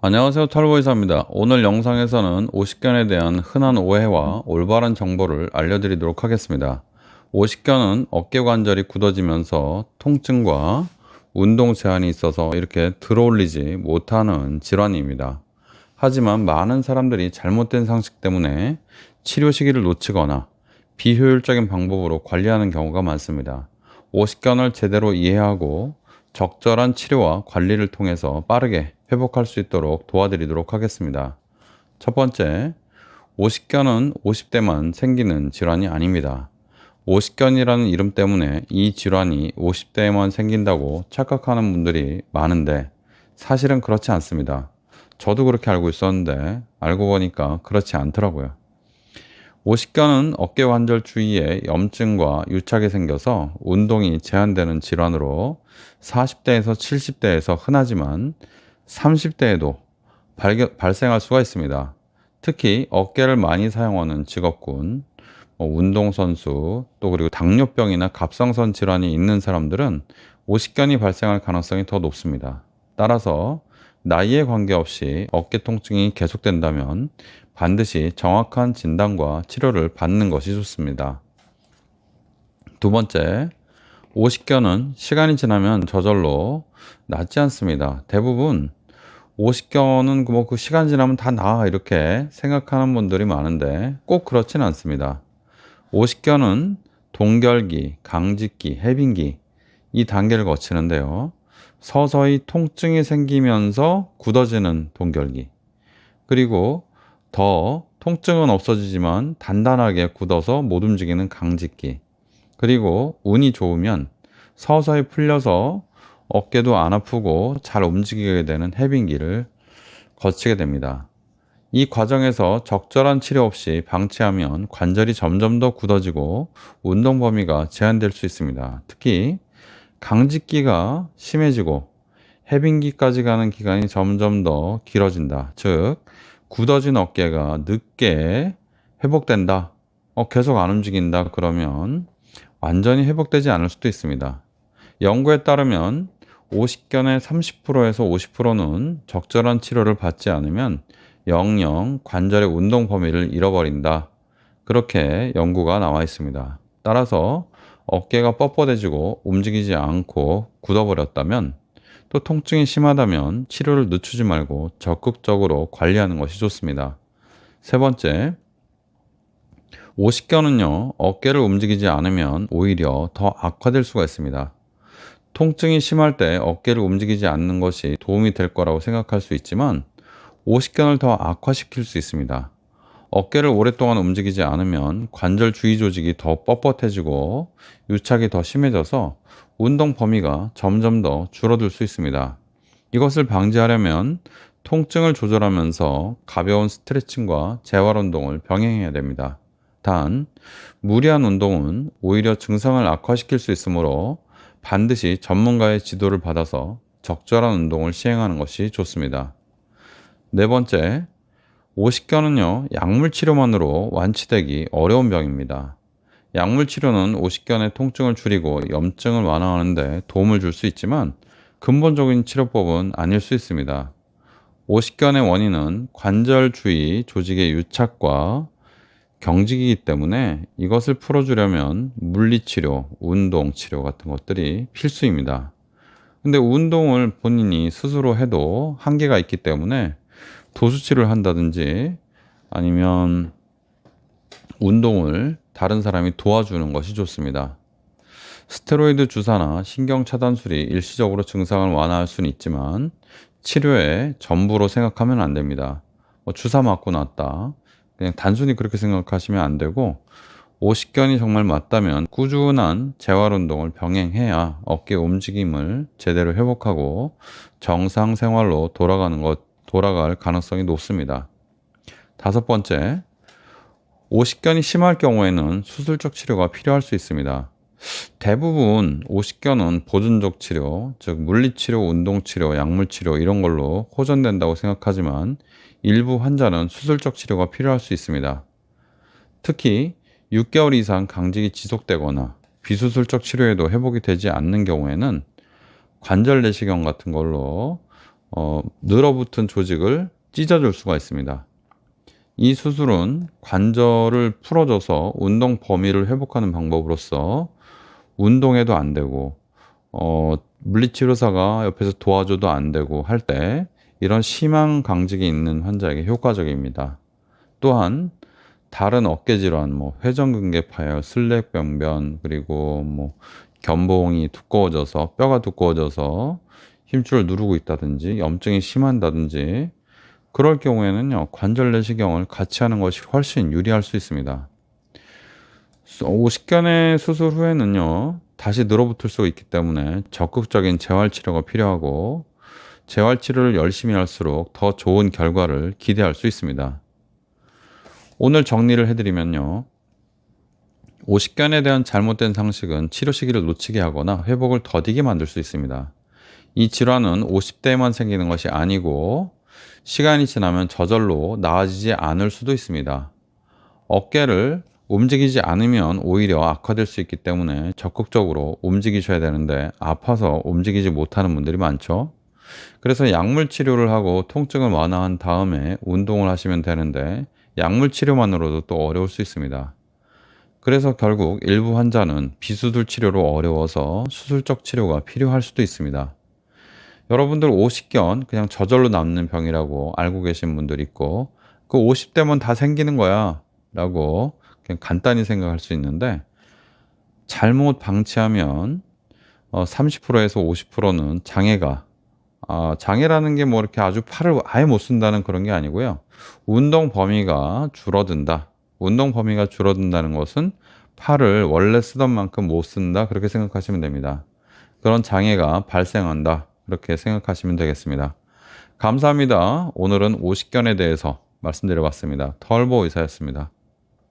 안녕하세요, 털보이사입니다. 오늘 영상에서는 오십견에 대한 흔한 오해와 올바른 정보를 알려드리도록 하겠습니다. 오십견은 어깨 관절이 굳어지면서 통증과 운동 제한이 있어서 이렇게 들어올리지 못하는 질환입니다. 하지만 많은 사람들이 잘못된 상식 때문에 치료 시기를 놓치거나 비효율적인 방법으로 관리하는 경우가 많습니다. 오십견을 제대로 이해하고 적절한 치료와 관리를 통해서 빠르게 회복할 수 있도록 도와드리도록 하겠습니다. 첫 번째, 오십견은 50대만 생기는 질환이 아닙니다. 오십견이라는 이름 때문에 이 질환이 50대에만 생긴다고 착각하는 분들이 많은데 사실은 그렇지 않습니다. 저도 그렇게 알고 있었는데 알고 보니까 그렇지 않더라고요. 오십견은 어깨 관절 주위에 염증과 유착이 생겨서 운동이 제한되는 질환으로 40대에서 70대에서 흔하지만 30대에도 발생할 수가 있습니다. 특히 어깨를 많이 사용하는 직업군, 운동선수, 또 그리고 당뇨병이나 갑상선 질환이 있는 사람들은 오십견이 발생할 가능성이 더 높습니다. 따라서 나이에 관계없이 어깨 통증이 계속된다면 반드시 정확한 진단과 치료를 받는 것이 좋습니다. 두 번째, 오십견은 시간이 지나면 저절로 낫지 않습니다. 대부분 오십견은 그 시간 지나면 다 나아 이렇게 생각하는 분들이 많은데 꼭 그렇지는 않습니다. 오십견은 동결기, 강직기, 해빙기 이 단계를 거치는데요. 서서히 통증이 생기면서 굳어지는 동결기, 그리고 더 통증은 없어지지만 단단하게 굳어서 못 움직이는 강직기, 그리고 운이 좋으면 서서히 풀려서 어깨도 안 아프고 잘 움직이게 되는 해빙기를 거치게 됩니다. 이 과정에서 적절한 치료 없이 방치하면 관절이 점점 더 굳어지고 운동 범위가 제한될 수 있습니다. 특히 강직기가 심해지고 해빙기까지 가는 기간이 점점 더 길어진다. 즉, 굳어진 어깨가 늦게 회복된다. 계속 안 움직인다. 그러면 완전히 회복되지 않을 수도 있습니다. 연구에 따르면 오십견의 30%에서 50%는 적절한 치료를 받지 않으면 영영 관절의 운동 범위를 잃어버린다. 그렇게 연구가 나와 있습니다. 따라서 어깨가 뻣뻣해지고 움직이지 않고 굳어버렸다면, 또 통증이 심하다면 치료를 늦추지 말고 적극적으로 관리하는 것이 좋습니다. 세 번째, 오십견은요, 어깨를 움직이지 않으면 오히려 더 악화될 수가 있습니다. 통증이 심할 때 어깨를 움직이지 않는 것이 도움이 될 거라고 생각할 수 있지만 오십견을 더 악화시킬 수 있습니다. 어깨를 오랫동안 움직이지 않으면 관절 주위 조직이 더 뻣뻣해지고 유착이 더 심해져서 운동 범위가 점점 더 줄어들 수 있습니다. 이것을 방지하려면 통증을 조절하면서 가벼운 스트레칭과 재활 운동을 병행해야 됩니다. 단, 무리한 운동은 오히려 증상을 악화시킬 수 있으므로 반드시 전문가의 지도를 받아서 적절한 운동을 시행하는 것이 좋습니다. 네 번째, 오십견은요, 약물 치료만으로 완치되기 어려운 병입니다. 약물 치료는 오십견의 통증을 줄이고 염증을 완화하는 데 도움을 줄 수 있지만 근본적인 치료법은 아닐 수 있습니다. 오십견의 원인은 관절 주위 조직의 유착과 경직이기 때문에 이것을 풀어주려면 물리치료, 운동치료 같은 것들이 필수입니다. 근데 운동을 본인이 스스로 해도 한계가 있기 때문에 도수치를 한다든지 아니면 운동을 다른 사람이 도와주는 것이 좋습니다. 스테로이드 주사나 신경차단술이 일시적으로 증상을 완화할 수는 있지만 치료의 전부로 생각하면 안 됩니다. 주사 맞고 났다, 그냥 단순히 그렇게 생각하시면 안 되고, 오십견이 정말 맞다면 꾸준한 재활운동을 병행해야 어깨 움직임을 제대로 회복하고 정상 생활로 돌아갈 가능성이 높습니다. 다섯 번째, 오십견이 심할 경우에는 수술적 치료가 필요할 수 있습니다. 대부분 오십견은 보존적 치료, 즉 물리치료, 운동치료, 약물치료 이런 걸로 호전된다고 생각하지만 일부 환자는 수술적 치료가 필요할 수 있습니다. 특히 6개월 이상 강직이 지속되거나 비수술적 치료에도 회복이 되지 않는 경우에는 관절 내시경 같은 걸로 늘어붙은 조직을 찢어줄 수가 있습니다. 이 수술은 관절을 풀어줘서 운동 범위를 회복하는 방법으로서 운동해도 안 되고 물리치료사가 옆에서 도와줘도 안 되고 할 때 이런 심한 강직이 있는 환자에게 효과적입니다. 또한 다른 어깨 질환, 회전근개 파열, 슬랙병변, 그리고 견봉이 두꺼워져서 뼈가 두꺼워져서 힘줄을 누르고 있다든지 염증이 심한다든지 그럴 경우에는요, 관절 내시경을 같이 하는 것이 훨씬 유리할 수 있습니다. 오십견의 수술 후에는요, 다시 늘어붙을 수 있기 때문에 적극적인 재활치료가 필요하고 재활치료를 열심히 할수록 더 좋은 결과를 기대할 수 있습니다. 오늘 정리를 해드리면요, 오십견에 대한 잘못된 상식은 치료 시기를 놓치게 하거나 회복을 더디게 만들 수 있습니다. 이 질환은 50대에만 생기는 것이 아니고 시간이 지나면 저절로 나아지지 않을 수도 있습니다. 어깨를 움직이지 않으면 오히려 악화될 수 있기 때문에 적극적으로 움직이셔야 되는데 아파서 움직이지 못하는 분들이 많죠. 그래서 약물 치료를 하고 통증을 완화한 다음에 운동을 하시면 되는데 약물 치료만으로도 또 어려울 수 있습니다. 그래서 결국 일부 환자는 비수술 치료로 어려워서 수술적 치료가 필요할 수도 있습니다. 여러분들 오십견 그냥 저절로 남는 병이라고 알고 계신 분들 있고 그 50대면 다 생기는 거야 라고 그냥 간단히 생각할 수 있는데 잘못 방치하면 30%에서 50%는 장애가 장애라는 게 이렇게 아주 팔을 아예 못 쓴다는 그런 게 아니고요. 운동 범위가 줄어든다. 운동 범위가 줄어든다는 것은 팔을 원래 쓰던 만큼 못 쓴다. 그렇게 생각하시면 됩니다. 그런 장애가 발생한다. 그렇게 생각하시면 되겠습니다. 감사합니다. 오늘은 오십견에 대해서 말씀드려 봤습니다. 털보 의사였습니다.